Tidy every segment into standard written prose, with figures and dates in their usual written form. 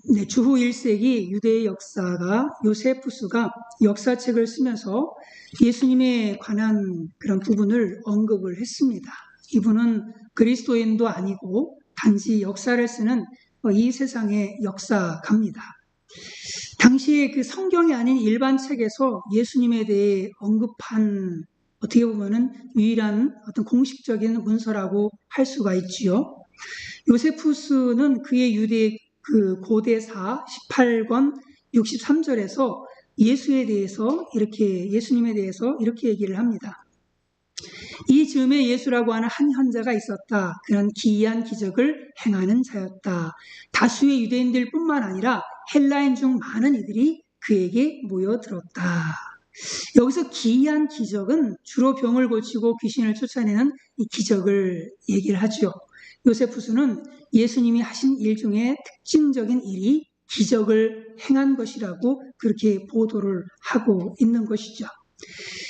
네, 주후 1세기 유대의 역사가 요세푸스가 역사책을 쓰면서 예수님에 관한 그런 부분을 언급을 했습니다. 이분은 그리스도인도 아니고 단지 역사를 쓰는 이 세상의 역사가입니다. 당시에 그 성경이 아닌 일반 책에서 예수님에 대해 언급한 어떻게 보면은 유일한 어떤 공식적인 문서라고 할 수가 있지요. 요세푸스는 그의 유대 그 고대사 18권 63절에서 예수님에 대해서 이렇게 얘기를 합니다. 이 즈음에 예수라고 하는 한 현자가 있었다. 그는 기이한 기적을 행하는 자였다. 다수의 유대인들 뿐만 아니라 헬라인 중 많은 이들이 그에게 모여들었다. 여기서 기이한 기적은 주로 병을 고치고 귀신을 쫓아내는 이 기적을 얘기를 하죠. 요세푸스는 예수님이 하신 일 중에 특징적인 일이 기적을 행한 것이라고 그렇게 보도를 하고 있는 것이죠.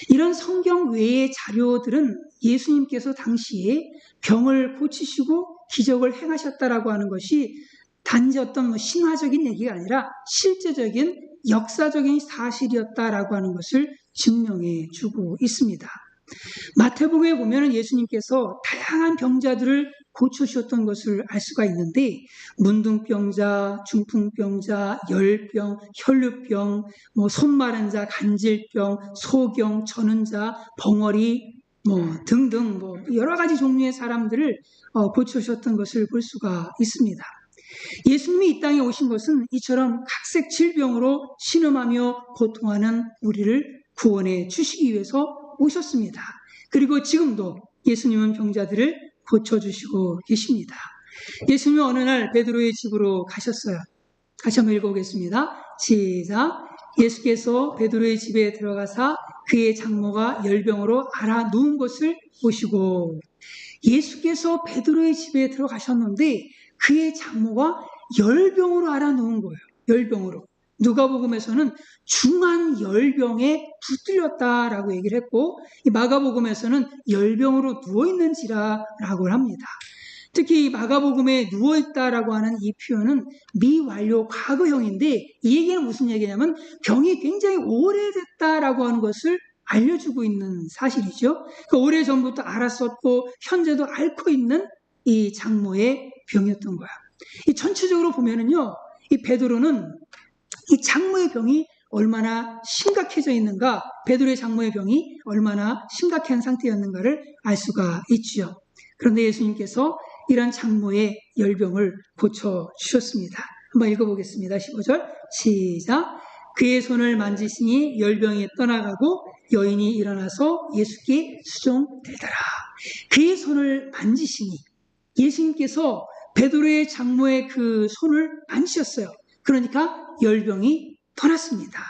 이런 성경 외의 자료들은 예수님께서 당시에 병을 고치시고 기적을 행하셨다라고 하는 것이 단지 어떤 신화적인 얘기가 아니라 실제적인 역사적인 사실이었다라고 하는 것을 증명해 주고 있습니다. 마태복음에 보면 예수님께서 다양한 병자들을 고쳐주셨던 것을 알 수가 있는데 문둥병자, 중풍병자, 열병, 혈루병, 손 마른 자, 간질병, 소경, 저는 자, 벙어리 등등 여러 가지 종류의 사람들을 고쳐주셨던 것을 볼 수가 있습니다. 예수님이 이 땅에 오신 것은 이처럼 각색 질병으로 신음하며 고통하는 우리를 구원해 주시기 위해서 오셨습니다. 그리고 지금도 예수님은 병자들을 고쳐주시고 계십니다. 예수님이 어느 날 베드로의 집으로 가셨어요. 같이 한번 읽어보겠습니다. 시작. 예수께서 베드로의 집에 들어가사 그의 장모가 열병으로 앓아 누운 것을 보시고, 예수께서 베드로의 집에 들어가셨는데 그의 장모가 열병으로 앓아 누운 거예요. 열병으로. 누가복음에서는 중한 열병에 붙들렸다라고 얘기를 했고, 마가복음에서는 열병으로 누워있는지라라고 합니다. 특히 마가복음에 누워있다라고 하는 이 표현은 미완료 과거형인데, 이 얘기는 무슨 얘기냐면 병이 굉장히 오래됐다라고 하는 것을 알려주고 있는 사실이죠. 그러니까 오래전부터 알았었고 현재도 앓고 있는 이 장모의 병이었던 거야. 이 전체적으로 보면은요, 이 베드로는 이 장모의 병이 얼마나 심각해져 있는가, 베드로의 장모의 병이 얼마나 심각한 상태였는가를 알 수가 있죠. 그런데 예수님께서 이런 장모의 열병을 고쳐주셨습니다. 한번 읽어보겠습니다. 15절 시작. 그의 손을 만지시니 열병이 떠나가고 여인이 일어나서 예수께 수종되더라. 그의 손을 만지시니, 예수님께서 베드로의 장모의 그 손을 만지셨어요. 그러니까 열병이 떠났습니다.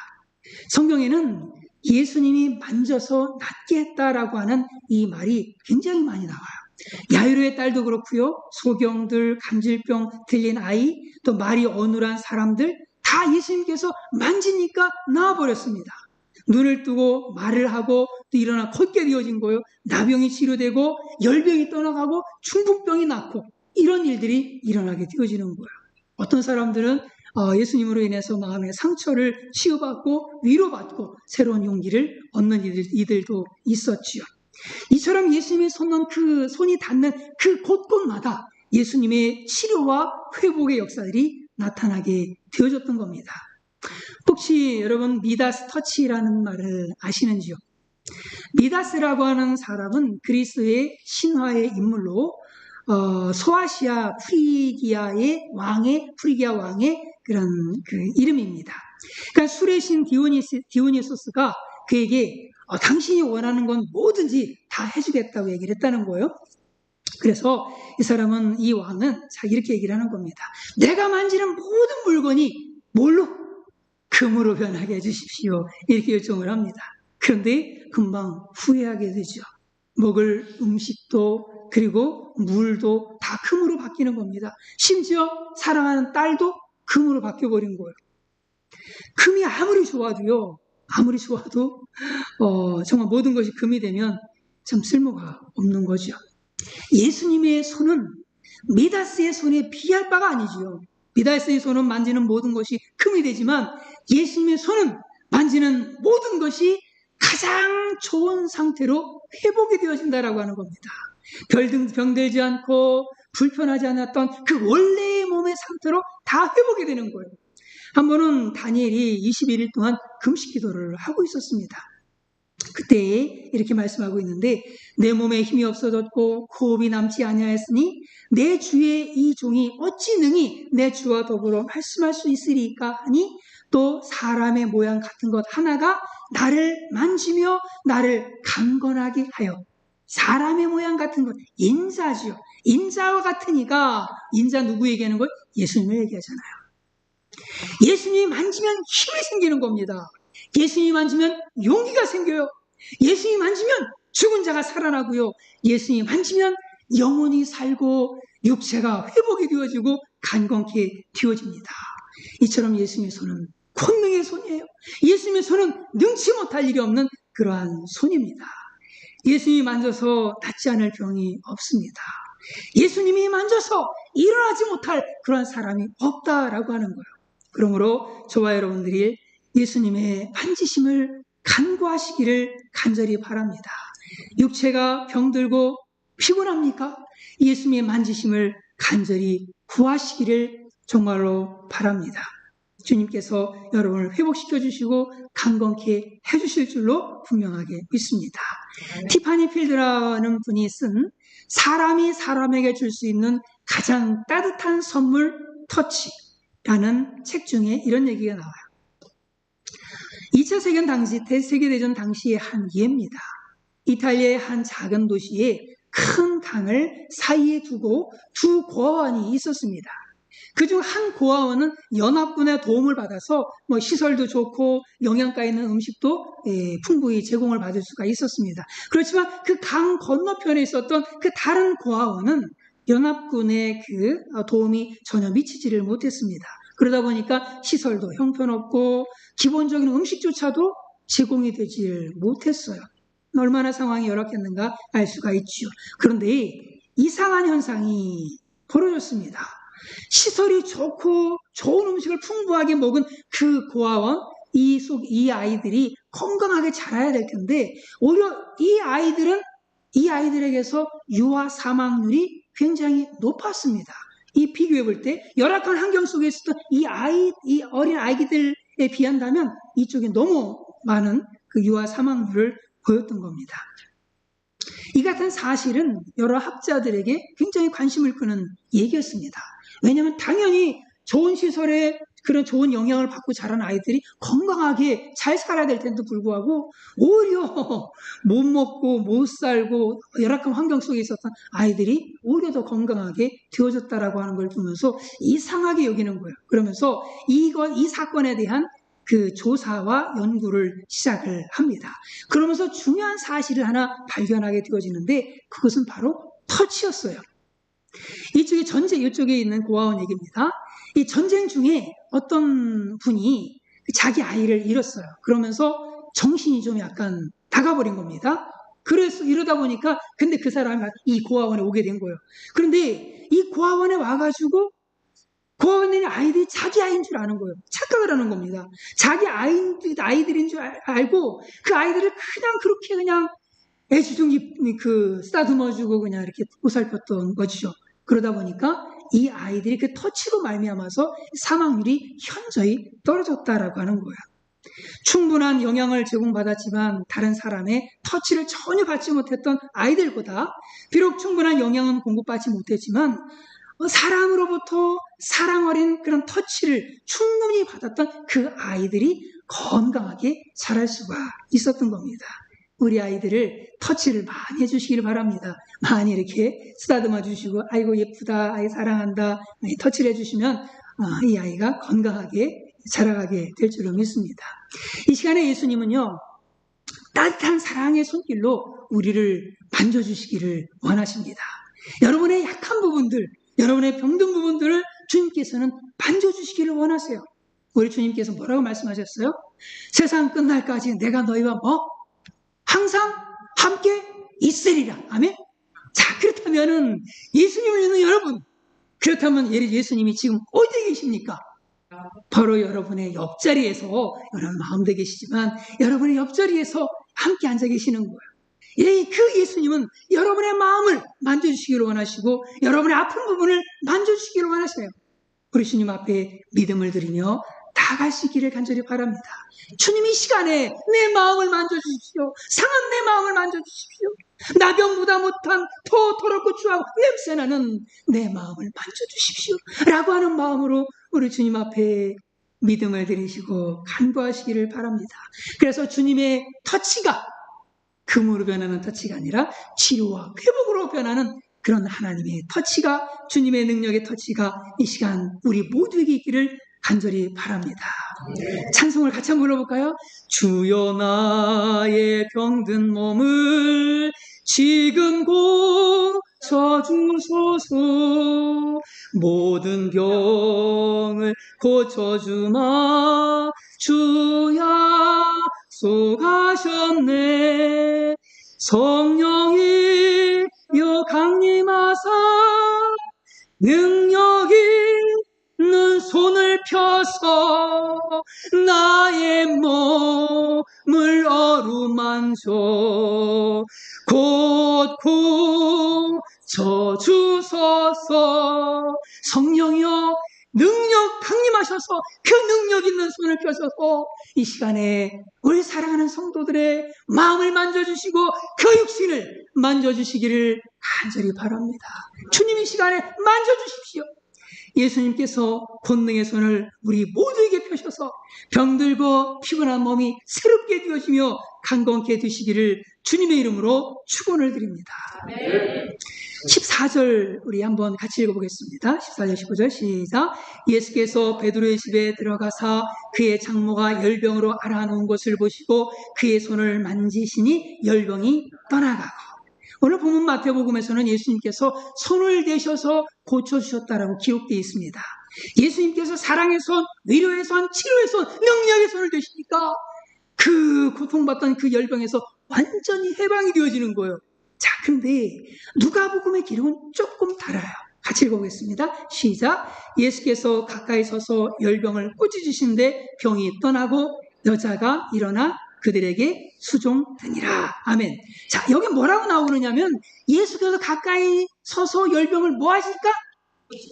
성경에는 예수님이 만져서 낫게 했다라고 하는 이 말이 굉장히 많이 나와요. 야이로의 딸도 그렇고요, 소경들, 간질병 들린 아이, 또 말이 어눌한 사람들 다 예수님께서 만지니까 나아버렸습니다. 눈을 뜨고 말을 하고 또 일어나 걷게 되어진 거예요. 나병이 치료되고 열병이 떠나가고 중풍병이 낫고 이런 일들이 일어나게 되어지는 거예요. 어떤 사람들은 예수님으로 인해서 마음의 상처를 치유받고 위로받고 새로운 용기를 얻는 이들도 있었지요. 이처럼 예수님의 그 손이 닿는 그 곳곳마다 예수님의 치료와 회복의 역사들이 나타나게 되어졌던 겁니다. 혹시 여러분 미다스 터치라는 말을 아시는지요? 미다스라고 하는 사람은 그리스의 신화의 인물로 소아시아 프리기아 왕의 그런 그 이름입니다. 그러니까 술의 신 디오니소스가 그에게 당신이 원하는 건 뭐든지 다 해주겠다고 얘기를 했다는 거예요. 그래서 이 왕은 이렇게 얘기를 하는 겁니다. 내가 만지는 모든 물건이 뭘로? 금으로 변하게 해주십시오. 이렇게 요청을 합니다. 그런데 금방 후회하게 되죠. 먹을 음식도 그리고 물도 다 금으로 바뀌는 겁니다. 심지어 사랑하는 딸도 금으로 바뀌어버린 거예요. 금이 아무리 좋아도 정말 모든 것이 금이 되면 참 쓸모가 없는 거죠. 예수님의 손은 미다스의 손에 비할 바가 아니지요. 미다스의 손은 만지는 모든 것이 금이 되지만 예수님의 손은 만지는 모든 것이 가장 좋은 상태로 회복이 되어진다라고 하는 겁니다. 병들지 않고 불편하지 않았던 그 원래의 몸의 상태로 다 회복이 되는 거예요. 한 번은 다니엘이 21일 동안 금식 기도를 하고 있었습니다. 그때 이렇게 말씀하고 있는데 내 몸에 힘이 없어졌고 호흡이 남지 아니하였으니 내 주의 이 종이 어찌 능히 내 주와 더불어 말씀할 수 있으리까 하니 또 사람의 모양 같은 것 하나가 나를 만지며 나를 강건하게 하여 사람의 모양 같은 것 인자지요. 인자와 같으니까 인자 누구 얘기하는 걸? 예수님을 얘기하잖아요. 예수님이 만지면 힘이 생기는 겁니다. 예수님이 만지면 용기가 생겨요. 예수님이 만지면 죽은 자가 살아나고요. 예수님이 만지면 영혼이 살고 육체가 회복이 되어지고 강건케 되어집니다. 이처럼 예수님의 손은 권능의 손이에요. 예수님의 손은 능치 못할 일이 없는 그러한 손입니다. 예수님이 만져서 낫지 않을 병이 없습니다. 예수님이 만져서 일어나지 못할 그러한 사람이 없다라고 하는 거예요. 그러므로 저와 여러분들이 예수님의 만지심을 간구하시기를 간절히 바랍니다. 육체가 병들고 피곤합니까? 예수님의 만지심을 간절히 구하시기를 정말로 바랍니다. 주님께서 여러분을 회복시켜 주시고 강건케 해주실 줄로 분명하게 믿습니다. 티파니 필드라는 분이 쓴 사람이 사람에게 줄 수 있는 가장 따뜻한 선물 터치라는 책 중에 이런 얘기가 나와요. 2차 세계대전 당시의 한 예입니다. 이탈리아의 한 작은 도시에 큰 강을 사이에 두고 두 고아원이 있었습니다. 그중 한 고아원은 연합군의 도움을 받아서 시설도 좋고 영양가 있는 음식도 풍부히 제공을 받을 수가 있었습니다. 그렇지만 그 강 건너편에 있었던 그 다른 고아원은 연합군의 그 도움이 전혀 미치지를 못했습니다. 그러다 보니까 시설도 형편없고 기본적인 음식조차도 제공이 되질 못했어요. 얼마나 상황이 열악했는가 알 수가 있죠. 그런데 이상한 현상이 벌어졌습니다. 시설이 좋고 좋은 음식을 풍부하게 먹은 그 고아원, 이 아이들이 건강하게 자라야 될 텐데 오히려 이 아이들에게서 유아 사망률이 굉장히 높았습니다. 이 비교해 볼 때 열악한 환경 속에 있었던 이 어린 아이들에 비한다면 이쪽에 너무 많은 그 유아 사망률을 보였던 겁니다. 이 같은 사실은 여러 학자들에게 굉장히 관심을 끄는 얘기였습니다. 왜냐하면 당연히 좋은 시설에 그런 좋은 영향을 받고 자란 아이들이 건강하게 잘 살아야 될 텐데도 불구하고 오히려 못 먹고 못 살고 열악한 환경 속에 있었던 아이들이 오히려 더 건강하게 되어졌다라고 하는 걸 보면서 이상하게 여기는 거예요. 그러면서 이 사건에 대한 그 조사와 연구를 시작을 합니다. 그러면서 중요한 사실을 하나 발견하게 되어지는데 그것은 바로 터치였어요. 이쪽에 있는 고아원 얘기입니다. 이 전쟁 중에 어떤 분이 자기 아이를 잃었어요. 그러면서 정신이 좀 약간 나가버린 겁니다. 그래서 이러다 보니까 근데 그 사람이 이 고아원에 오게 된 거예요. 그런데 이 고아원에 와가지고 고아원에 있는 아이들이 자기 아이인 줄 아는 거예요. 착각을 하는 겁니다. 자기 아이들인 줄 알고 그 아이들을 그렇게 애주둥이 쓰다듬어주고 그냥 이렇게 보살폈던 것이죠. 그러다 보니까 이 아이들이 그 터치로 말미암아서 사망률이 현저히 떨어졌다라고 하는 거예요. 충분한 영양을 제공받았지만 다른 사람의 터치를 전혀 받지 못했던 아이들보다 비록 충분한 영양은 공급받지 못했지만 사람으로부터 사랑 어린 그런 터치를 충분히 받았던 그 아이들이 건강하게 자랄 수가 있었던 겁니다. 우리 아이들을 터치를 많이 해주시기를 바랍니다. 많이 이렇게 쓰다듬어 주시고 아이고 예쁘다, 아이 사랑한다 터치를 해주시면 이 아이가 건강하게 자라가게 될 줄로 믿습니다. 이 시간에 예수님은요 따뜻한 사랑의 손길로 우리를 만져주시기를 원하십니다. 여러분의 약한 부분들, 여러분의 병든 부분들을 주님께서는 만져주시기를 원하세요. 우리 주님께서 뭐라고 말씀하셨어요? 세상 끝날까지 내가 너희와 항상 함께 있으리라. 아멘. 자, 그렇다면은 예수님을 믿는 여러분, 그렇다면 예수님이 지금 어디에 계십니까? 바로 여러분의 옆자리에서, 여러분 마음도 계시지만 여러분의 옆자리에서 함께 앉아 계시는 거예요. 그 예수님은 여러분의 마음을 만져주시기를 원하시고 여러분의 아픈 부분을 만져주시기를 원하셔요. 우리 주님 앞에 믿음을 드리며 나가시기를 간절히 바랍니다. 주님 이 시간에 내 마음을 만져주십시오. 상한 내 마음을 만져주십시오. 나병보다 못한 더럽고 추하고 냄새나는 내 마음을 만져주십시오 라고 하는 마음으로 우리 주님 앞에 믿음을 드리시고 간구하시기를 바랍니다. 그래서 주님의 터치가 금으로 변하는 터치가 아니라 치료와 회복으로 변하는 그런 하나님의 터치가, 주님의 능력의 터치가 이 시간 우리 모두에게 있기를 간절히 바랍니다. 찬송을 같이 한번 불러볼까요? 주여 나의 병든 몸을 지금 고쳐주소서. 모든 병을 고쳐주마 주야 약속하셨네. 성령이여 강림하사 능력 있는 손을 펴서 나의 몸을 어루만져 곧 고쳐주소서. 성령이여 능력 강림하셔서 그 능력 있는 손을 펴셔서 이 시간에 우리 사랑하는 성도들의 마음을 만져주시고 그 육신을 만져주시기를 간절히 바랍니다. 주님 이 시간에 만져주십시오. 예수님께서 권능의 손을 우리 모두에게 펴셔서 병들고 피곤한 몸이 새롭게 되어지며 강건케 되시기를 주님의 이름으로 축원을 드립니다. 14절 우리 한번 같이 읽어보겠습니다. 14절 15절 시작. 예수께서 베드로의 집에 들어가사 그의 장모가 열병으로 앓아놓은 것을 보시고 그의 손을 만지시니 열병이 떠나가고. 오늘 본문 마태복음에서는 예수님께서 손을 대셔서 고쳐주셨다라고 기록되어 있습니다. 예수님께서 사랑의 손, 위로의 손, 치료의 손, 능력의 손을 대시니까 그 고통받던 그 열병에서 완전히 해방이 되어지는 거예요. 자, 그런데 누가복음의 기록은 조금 달라요. 같이 읽어보겠습니다. 시작. 예수께서 가까이 서서 열병을 꾸짖으신데 병이 떠나고 여자가 일어나 그들에게 수종되니라. 아멘. 자, 여기 뭐라고 나오느냐면 예수께서 가까이 서서 열병을 뭐 하실까?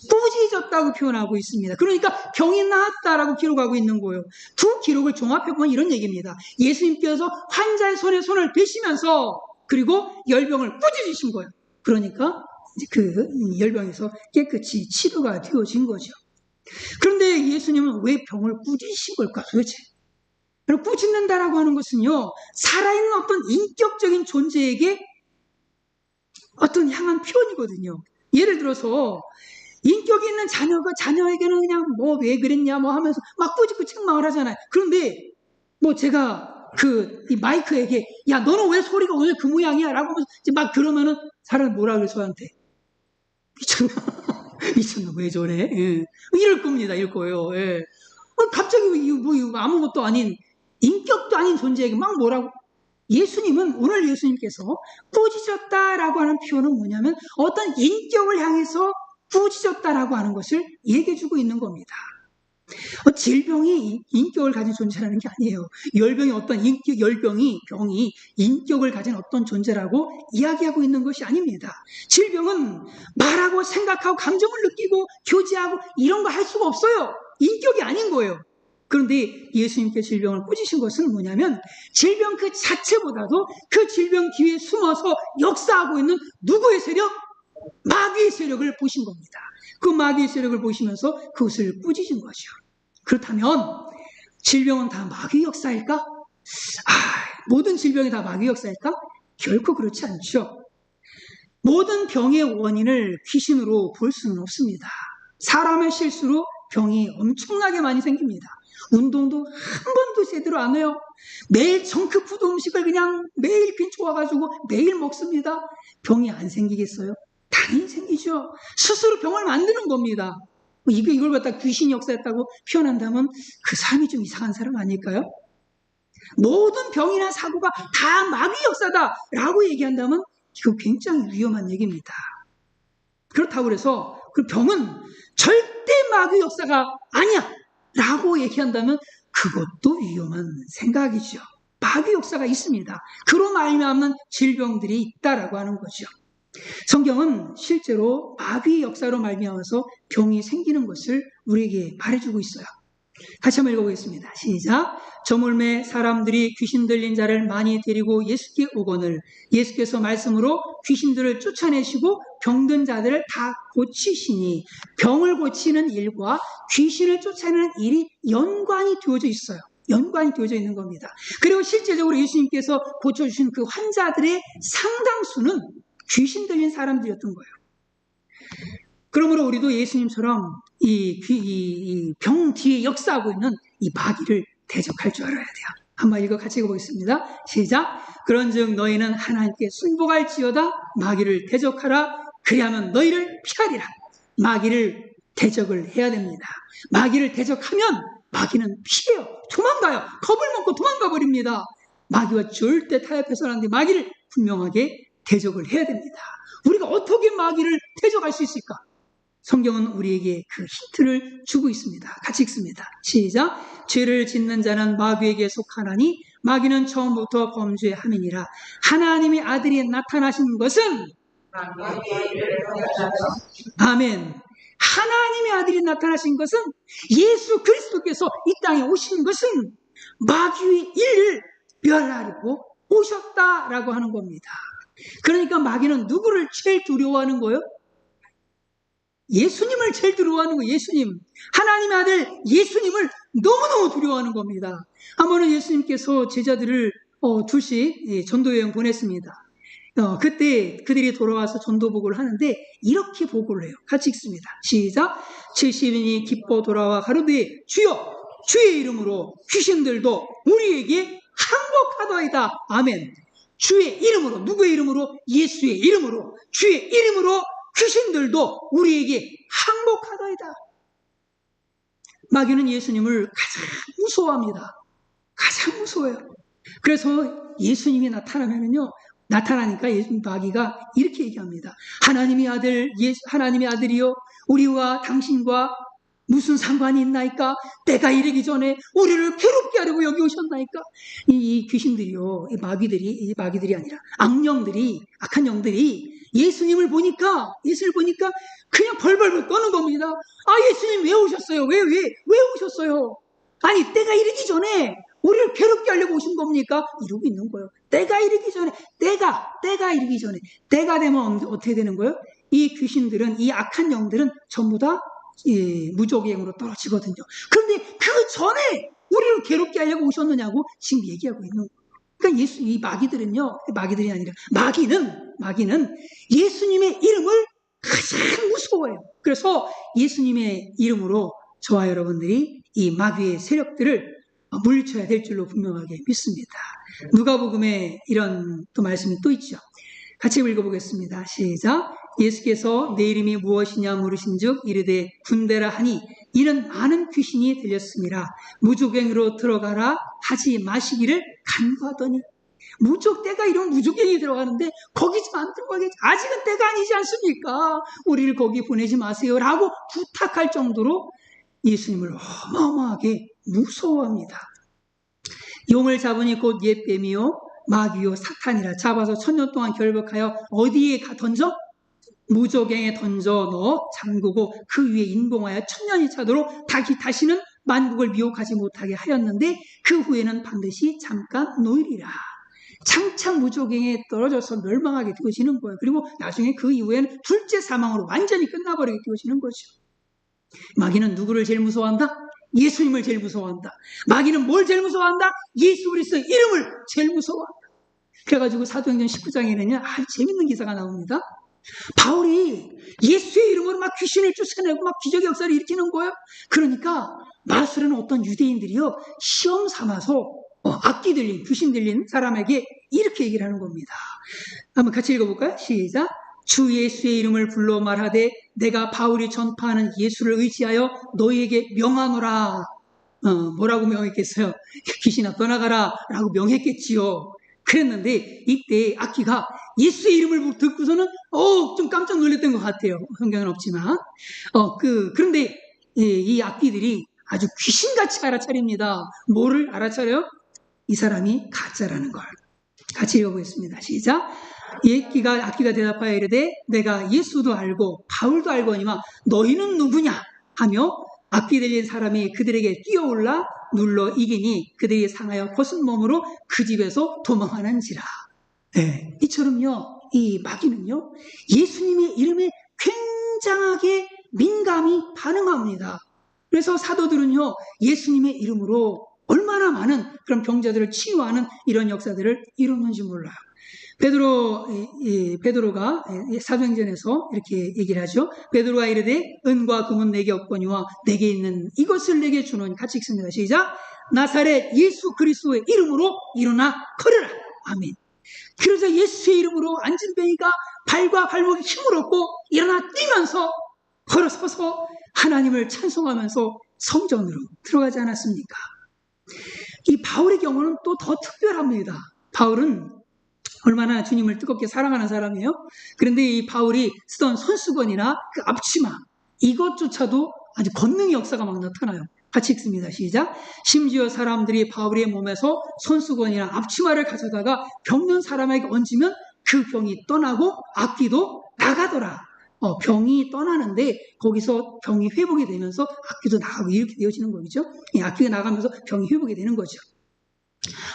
꾸짖었다고 표현하고 있습니다. 그러니까 병이 나았다라고 기록하고 있는 거예요. 두 기록을 종합해보면 이런 얘기입니다. 예수님께서 환자의 손에 손을 대시면서 그리고 열병을 꾸짖으신 거예요. 그러니까 이제 그 열병에서 깨끗이 치료가 되어진 거죠. 그런데 예수님은 왜 병을 꾸짖으신 걸까 도대체? 꾸짖는다라고 하는 것은요, 살아있는 어떤 인격적인 존재에게 어떤 향한 표현이거든요. 예를 들어서 인격이 있는 자녀가 자녀에게는 그냥 뭐 왜 그랬냐 뭐 하면서 막 꾸짖고 책망을 하잖아요. 그런데 뭐 제가 이 마이크에게 야 너는 왜 소리가 오늘 그 모양이야 라고 하면서 막 그러면은 사람이 뭐라 그래 저한테 미쳤나? 미쳤나? 왜 저래? 예. 이럴 겁니다. 이럴 거예요. 예. 갑자기 뭐 아무것도 아닌 인격도 아닌 존재에게 막 뭐라고. 예수님은 오늘 예수님께서 꾸짖었다라고 하는 표현은 뭐냐면 어떤 인격을 향해서 꾸짖었다라고 하는 것을 얘기해주고 있는 겁니다. 질병이 인격을 가진 존재라는 게 아니에요. 열병이 어떤 병이 인격을 가진 어떤 존재라고 이야기하고 있는 것이 아닙니다. 질병은 말하고 생각하고 감정을 느끼고 교제하고 이런 거 할 수가 없어요. 인격이 아닌 거예요. 그런데 예수님께 질병을 꾸짖으신 것은 뭐냐면 질병 그 자체보다도 그 질병 뒤에 숨어서 역사하고 있는 누구의 세력? 마귀의 세력을 보신 겁니다. 그 마귀의 세력을 보시면서 그것을 꾸짖은 거죠. 그렇다면 질병은 다 마귀의 역사일까? 모든 질병이 다 마귀의 역사일까? 결코 그렇지 않죠. 모든 병의 원인을 귀신으로 볼 수는 없습니다. 사람의 실수로 병이 엄청나게 많이 생깁니다. 운동도 한 번도 제대로 안 해요. 매일 정크푸드 음식을 그냥 매일 좋아가지고 매일 먹습니다. 병이 안 생기겠어요? 당연히 생기죠. 스스로 병을 만드는 겁니다. 이걸 갖다 귀신 역사였다고 표현한다면 그 사람이 좀 이상한 사람 아닐까요? 모든 병이나 사고가 다 마귀 역사다라고 얘기한다면 이거 굉장히 위험한 얘기입니다. 그렇다고 해서 그 병은 절대 마귀 역사가 아니야 라고 얘기한다면 그것도 위험한 생각이죠. 마귀 역사가 있습니다. 그로 말미암는 질병들이 있다라고 하는 거죠. 성경은 실제로 마귀 역사로 말미암아서 병이 생기는 것을 우리에게 말해주고 있어요. 다시 한번 읽어보겠습니다. 시작. 저물매 사람들이 귀신 들린 자를 많이 데리고 예수께 오거늘 예수께서 말씀으로 귀신들을 쫓아내시고 병든 자들을 다 고치시니 병을 고치는 일과 귀신을 쫓아내는 일이 연관이 되어져 있어요. 연관이 되어져 있는 겁니다. 그리고 실제적으로 예수님께서 고쳐주신 그 환자들의 상당수는 귀신 들린 사람들이었던 거예요. 그러므로 우리도 예수님처럼 이 병 뒤에 역사하고 있는 이 마귀를 대적할 줄 알아야 돼요. 한번 같이 읽어보겠습니다. 시작. 그런즉 너희는 하나님께 순복할지어다 마귀를 대적하라. 그리하면 너희를 피하리라. 마귀를 대적을 해야 됩니다. 마귀를 대적하면 마귀는 피해요. 도망가요. 겁을 먹고 도망가 버립니다. 마귀와 절대 타협해서는 안 돼. 마귀를 분명하게 대적을 해야 됩니다. 우리가 어떻게 마귀를 대적할 수 있을까? 성경은 우리에게 그 힌트를 주고 있습니다. 같이 읽습니다. 시작. 죄를 짓는 자는 마귀에게 속하나니 마귀는 처음부터 범죄함이니라. 하나님의 아들이 나타나신 것은 아멘. 하나님의 아들이 나타나신 것은 예수 그리스도께서 이 땅에 오신 것은 마귀의 일을 멸하려고 오셨다라고 하는 겁니다. 그러니까 마귀는 누구를 제일 두려워하는 거예요? 예수님을 제일 두려워하는 거예요. 예수님. 하나님의 아들 예수님을 너무너무 두려워하는 겁니다. 한 번은 예수님께서 제자들을 둘씩 전도여행 보냈습니다. 그때 그들이 돌아와서 전도보고를 하는데 이렇게 보고를 해요. 같이 읽습니다. 시작. 70인이 기뻐 돌아와 가로되 주여 주의 이름으로 귀신들도 우리에게 항복하더이다. 아멘. 주의 이름으로, 누구의 이름으로? 예수의 이름으로, 주의 이름으로 귀신들도 우리에게 항복하더이다. 마귀는 예수님을 가장 무서워합니다. 가장 무서워요. 그래서 예수님이 나타나니까 마귀가 이렇게 얘기합니다. 하나님의 아들이요, 우리와 당신과 무슨 상관이 있나이까? 때가 이르기 전에 우리를 괴롭게 하려고 여기 오셨나이까? 이 귀신들이요, 이 마귀들이 아니라 악령들이, 악한 영들이 예수님을 보니까 그냥 벌벌벌 떠는 겁니다. 아, 예수님 왜 오셨어요? 왜 오셨어요? 아니, 때가 이르기 전에 우리를 괴롭게 하려고 오신 겁니까? 이러고 있는 거예요. 때가 이르기 전에, 때가 이르기 전에, 때가 되면 어떻게 되는 거예요? 이 귀신들은, 이 악한 영들은 전부 다 무적행으로 떨어지거든요. 그런데 그 전에 우리를 괴롭게 하려고 오셨느냐고 지금 얘기하고 있는 거예요. 그러니까 이 마귀들이 아니라 마귀는 예수님의 이름을 가장 무서워해요. 그래서 예수님의 이름으로 저와 여러분들이 이 마귀의 세력들을 물리쳐야 될 줄로 분명하게 믿습니다. 누가복음에 이런 또 말씀이 또 있죠. 같이 읽어보겠습니다. 시작. 예수께서 내 이름이 무엇이냐 물으신즉 이르되 군대라 하니 이는 많은 귀신이 들렸음이라. 무족행으로 들어가라 하지 마시기를 간구하더니. 때가 이런 무족행이 들어가는데 거기 좀 안 들어가겠지. 아직은 때가 아니지 않습니까? 우리를 거기 보내지 마세요 라고 부탁할 정도로 예수님을 어마어마하게 무서워합니다. 용을 잡으니 곧 옛뱀이요 마귀요 사탄이라. 잡아서 1000년 동안 결박하여 어디에 던져? 무족행에 던져 넣어 잠그고 그 위에 인공하여 1000년이 차도록 다시는 만국을 미혹하지 못하게 하였는데 그 후에는 반드시 잠깐 놓이리라. 창창 무족행에 떨어져서 멸망하게 되어지는 거예요. 그리고 나중에 그 이후에는 둘째 사망으로 완전히 끝나버리게 되어지는 거죠. 마귀는 누구를 제일 무서워한다? 예수님을 제일 무서워한다. 마귀는 뭘 제일 무서워한다? 예수 그리스도의 이름을 제일 무서워한다. 그래가지고 사도행전 19장에는요 아주 재밌는 기사가 나옵니다. 바울이 예수의 이름으로 막 귀신을 쫓아내고 막 기적의 역사를 일으키는 거예요. 그러니까 마술하는 어떤 유대인들이요 시험 삼아서 귀신 들린 사람에게 이렇게 얘기를 하는 겁니다. 한번 같이 읽어볼까요? 시작. 주 예수의 이름을 불러 말하되 내가 바울이 전파하는 예수를 의지하여 너희에게 명하노라. 뭐라고 명했겠어요? 귀신아 떠나가라 라고 명했겠지요. 그랬는데 이때 악귀가 예수의 이름을 듣고서는 좀 깜짝 놀랐던 것 같아요. 성경은 없지만. 그런데 이 악귀들이 아주 귀신같이 알아차립니다. 뭐를 알아차려요? 이 사람이 가짜라는 걸. 같이 읽어보겠습니다. 시작. 악귀가 대답하여 이르되 내가 예수도 알고 바울도 알거니와 너희는 누구냐 하며 악귀 들린 사람이 그들에게 뛰어올라 눌러 이기니 그들이 상하여 벗은 몸으로 그 집에서 도망하는지라. 네, 이처럼요, 이 마귀는요, 예수님의 이름에 굉장하게 민감히 반응합니다. 그래서 사도들은요, 예수님의 이름으로 얼마나 많은 그런 병자들을 치유하는 이런 역사들을 이뤘는지 몰라요. 베드로가 사도행전에서 이렇게 얘기를 하죠. 베드로가 이르되 은과 금은 내게 없거니와 내게 있는 이것을 내게 주노니. 같이 읽습니다. 시작. 나사렛 예수 그리스도의 이름으로 일어나 걸으라. 아멘. 그래서 예수의 이름으로 안진뱅이가 발과 발목에 힘을 얻고 일어나 뛰면서 걸어서서 하나님을 찬송하면서 성전으로 들어가지 않았습니까? 이 바울의 경우는 또 더 특별합니다. 바울은 얼마나 주님을 뜨겁게 사랑하는 사람이에요. 그런데 이 바울이 쓰던 손수건이나 그 앞치마, 이것조차도 아주 권능의 역사가 막 나타나요. 같이 읽습니다. 시작. 심지어 사람들이 바울의 몸에서 손수건이나 앞치마를 가져다가 병든 사람에게 얹으면 그 병이 떠나고 악귀도 나가더라. 병이 떠나는데 거기서 병이 회복이 되면서 악귀도 나가고 이렇게 되어지는 거죠. 악귀가 나가면서 병이 회복이 되는 거죠.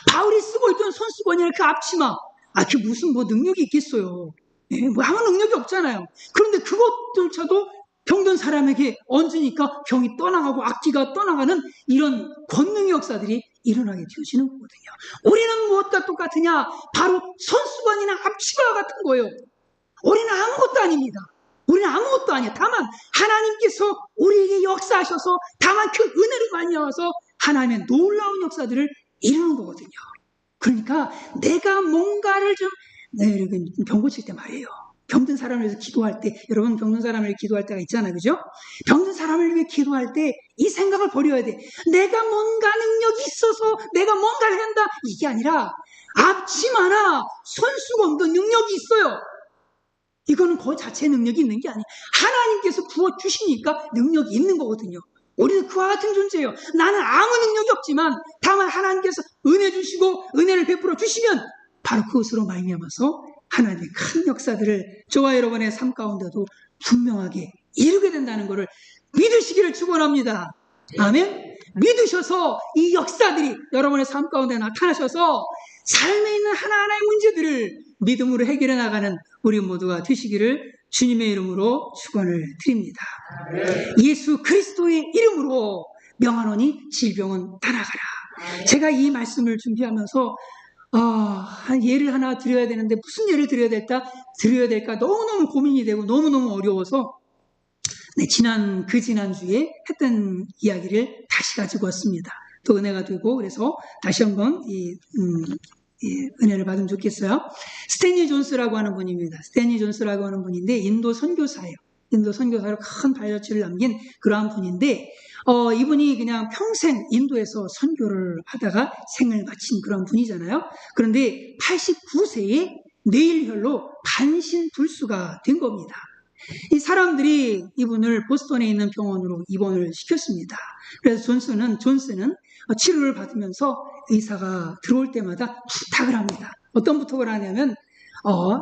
바울이 쓰고 있던 손수건이나 그 앞치마, 그게 무슨 능력이 있겠어요. 아무 능력이 없잖아요. 그런데 그것조차도 병든 사람에게 얹으니까 병이 떠나가고 악귀가 떠나가는 이런 권능의 역사들이 일어나게 되어지는 거거든요. 우리는 무엇과 똑같으냐? 바로 손수건이나 앞치마와 같은 거예요. 우리는 아무것도 아닙니다. 우리는 아무것도 아니에요. 다만 하나님께서 우리에게 역사하셔서 다만 그 은혜를 만나서 하나님의 놀라운 역사들을 이루는 거거든요. 그러니까 내가 뭔가를 병 고칠 때 말이에요. 병든 사람을 위해서 기도할 때, 여러분 병든 사람을 위해 기도할 때가 있잖아요. 그죠? 병든 사람을 위해 기도할 때 이 생각을 버려야 돼. 내가 뭔가 능력이 있어서 내가 뭔가를 한다. 이게 아니라 앞치마나 손수건도 능력이 있어요. 이거는 그 자체의 능력이 있는 게 아니에요. 하나님께서 부어주시니까 능력이 있는 거거든요. 우리는 그와 같은 존재예요. 나는 아무 능력이 없지만 다만 하나님께서 은혜 주시고 은혜를 베풀어 주시면 바로 그것으로 말미암아서 하나님의 큰 역사들을 저와 여러분의 삶 가운데도 분명하게 이루게 된다는 것을 믿으시기를 축원합니다. 아멘. 믿으셔서 이 역사들이 여러분의 삶 가운데 나타나셔서 삶에 있는 하나하나의 문제들을 믿음으로 해결해 나가는 우리 모두가 되시기를 주님의 이름으로 축원을 드립니다. 예수 그리스도의 이름으로 명하노니 질병은 떠나가라. 제가 이 말씀을 준비하면서 한 예를 하나 드려야 되는데 무슨 예를 드려야 될까 너무너무 고민이 되고 너무너무 어려워서 지난주에 했던 이야기를 다시 가지고 왔습니다. 또 은혜가 되고 그래서 다시 한번 은혜를 받으면 좋겠어요. 스탠리 존스라고 하는 분입니다. 스탠리 존스라고 하는 분인데 인도 선교사예요. 인도 선교사로 큰 발자취를 남긴 그러한 분인데 이분이 그냥 평생 인도에서 선교를 하다가 생을 마친 그런 분이잖아요. 그런데 89세에 뇌일혈로 반신불수가 된 겁니다. 이 사람들이 이분을 보스턴에 있는 병원으로 입원을 시켰습니다. 그래서 존스는 치료를 받으면서 의사가 들어올 때마다 부탁을 합니다. 어떤 부탁을 하냐면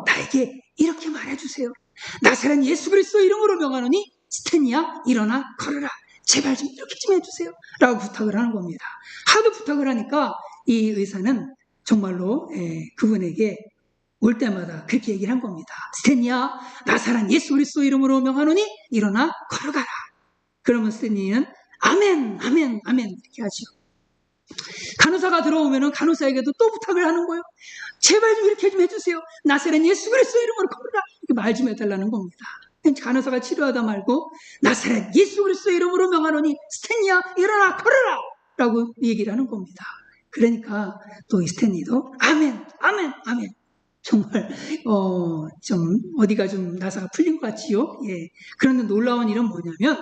나에게 이렇게 말해주세요. 나사렛 예수 그리스도 이름으로 명하노니 스탠리야 일어나 걸어라. 제발 좀 이렇게 좀 해주세요. 라고 부탁을 하는 겁니다. 하도 부탁을 하니까 이 의사는 정말로 그분에게 올 때마다 그렇게 얘기를 한 겁니다. 스탠리야 나사렛 예수 그리스도 이름으로 명하노니 일어나 걸어가라. 그러면 스탠리는 아멘 아멘 아멘 이렇게 하죠. 간호사가 들어오면 간호사에게도 또 부탁을 하는 거예요. 제발 좀 이렇게 좀 해주세요. 나사렛 예수 그리스도 이름으로 걸어라. 이렇게 말 좀 해달라는 겁니다. 간호사가 치료하다 말고 나사렛 예수 그리스도 이름으로 명하노니 스탠리야 일어나 걸어라 라고 얘기를 하는 겁니다. 그러니까 또 이 스탠리도 아멘 아멘 아멘. 정말 좀 어디가 좀 나사가 풀린 것 같지요. 예. 그런데 놀라운 일은 뭐냐면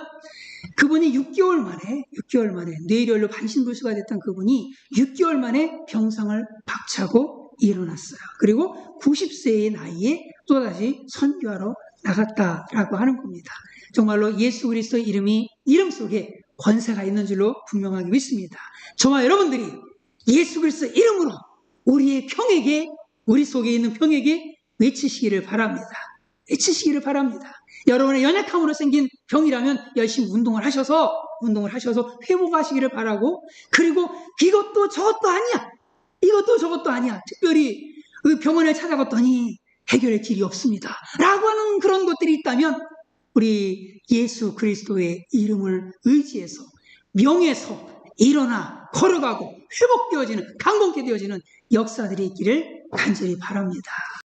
그분이 6개월 만에 뇌혈로 반신불수가 됐던 그분이 6개월 만에 병상을 박차고 일어났어요. 그리고 90세의 나이에 또다시 선교하러 나갔다라고 하는 겁니다. 정말로 예수 그리스도의 이름 속에 권세가 있는 줄로 분명하게 믿습니다. 저와 여러분들이 예수 그리스도 이름으로 우리의 병에게, 우리 속에 있는 병에게 외치시기를 바랍니다. 외치시기를 바랍니다. 여러분의 연약함으로 생긴 병이라면 열심히 운동을 하셔서 회복하시기를 바라고, 그리고 이것도 저것도 아니야, 이것도 저것도 아니야, 특별히 병원을 찾아갔더니 해결의 길이 없습니다 라고 하는 그런 것들이 있다면 우리 예수 그리스도의 이름을 의지해서 명에서 일어나 걸어가고 회복되어지는, 강건케 되어지는 역사들이 있기를 간절히 바랍니다.